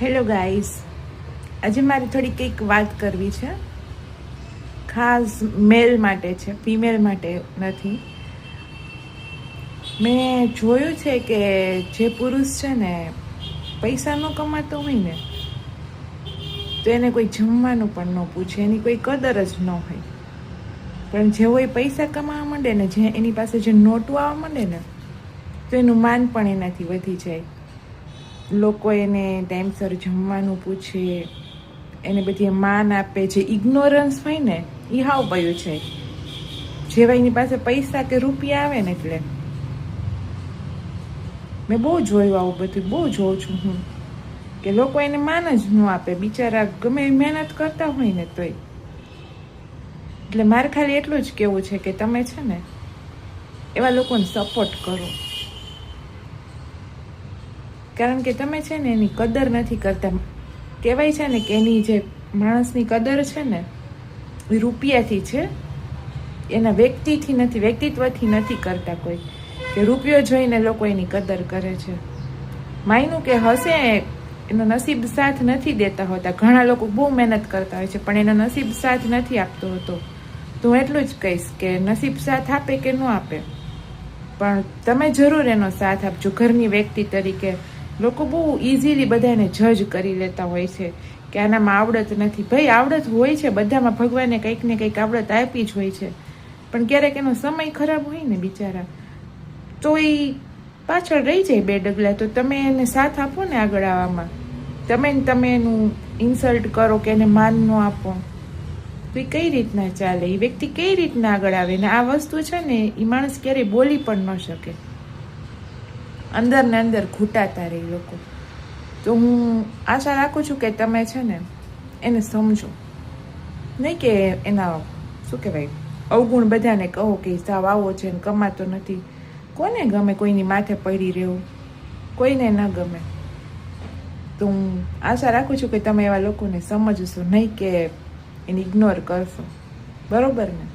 Hello guys, આજે મારે થોડી કંઈક વાત કરવી છે. ખાસ મેલ માટે છે, ફિમેલ માટે નથી. મેં જોયું છે કે જે પુરુષ છે ને પૈસા ન કમાતો હોય ને તો એને કોઈ જમવાનું પણ ન પૂછે, એની કોઈ કદર જ ન હોય. પણ જેવો એ પૈસા કમાવા માંડે ને, જે એની પાસે જે નોટું આવવા માંડે ને, તો એનું માન પણ એનાથી વધી જાય. લોકો એને ટાઈમસર જમવાનું પૂછે, એને બધી માન આપે. જે ઇગ્નોરન્સ હોય ને એ હાવ પયું છે. જેવા એની પાસે પૈસા કે રૂપિયા આવે ને, એટલે મેં બહુ જોયું આવું બધું, બહુ જોઉં છું હું, કે લોકો એને માન જ ન આપે. બિચારા ગમે મહેનત કરતા હોય ને તોય. એટલે મારે ખાલી એટલું જ કહેવું છે કે તમે છે ને એવા લોકોને સપોર્ટ કરો, કારણ કે તમે છે ને એની કદર નથી કરતા. કહેવાય છે ને કે એની જે માણસની કદર છે ને એ રૂપિયાથી છે, એના વ્યક્તિથી નથી, વ્યક્તિત્વથી નથી કરતા કોઈ. કે રૂપિયો જોઈને લોકો એની કદર કરે છે. માયનું કે હશે એનો નસીબ સાથ નથી દેતા હોતા. ઘણા લોકો બહુ મહેનત કરતા હોય છે પણ એનો નસીબ સાથ નથી આપતો હોતો. તો હું એટલું જ કહીશ કે નસીબ સાથ આપે કે ન આપે, પણ તમે જરૂર એનો સાથ આપજો. ઘરની વ્યક્તિ તરીકે લોકો બહુ ઇઝીલી બધાને જજ કરી લેતા હોય છે કે આનામાં આવડત નથી. ભાઈ, આવડત હોય છે બધામાં, ભગવાને કંઈક ને કંઈક આવડત આપી જ હોય છે. પણ ક્યારેક એનો સમય ખરાબ હોય ને બિચારા, તો એ પાછળ રહી જાય બે ડગલા. તો તમે એને સાથ આપો ને આગળ આવવામાં. તમે એનું ઇન્સલ્ટ કરો કે એને માન ન આપો તો એ કઈ રીતના ચાલે? એ વ્યક્તિ કઈ રીતના આગળ આવે? ને આ વસ્તુ છે ને એ માણસ ક્યારેય બોલી પણ ન શકે, અંદર ને અંદર ઘૂંટાતા રહે લોકો. તો હું આશા રાખું છું કે તમે છે ને એને સમજો, નહીં કે એના શું કહેવાય અવગુણ બધાને કહો કે સાવ આવો છે ને કમાતો નથી. કોને ગમે કોઈની માથે પડી રહેવું? કોઈને ન ગમે. તો હું આશા રાખું છું કે તમે એવા લોકોને સમજશો, નહીં કે એને ઇગ્નોર કરશો. બરોબર ને?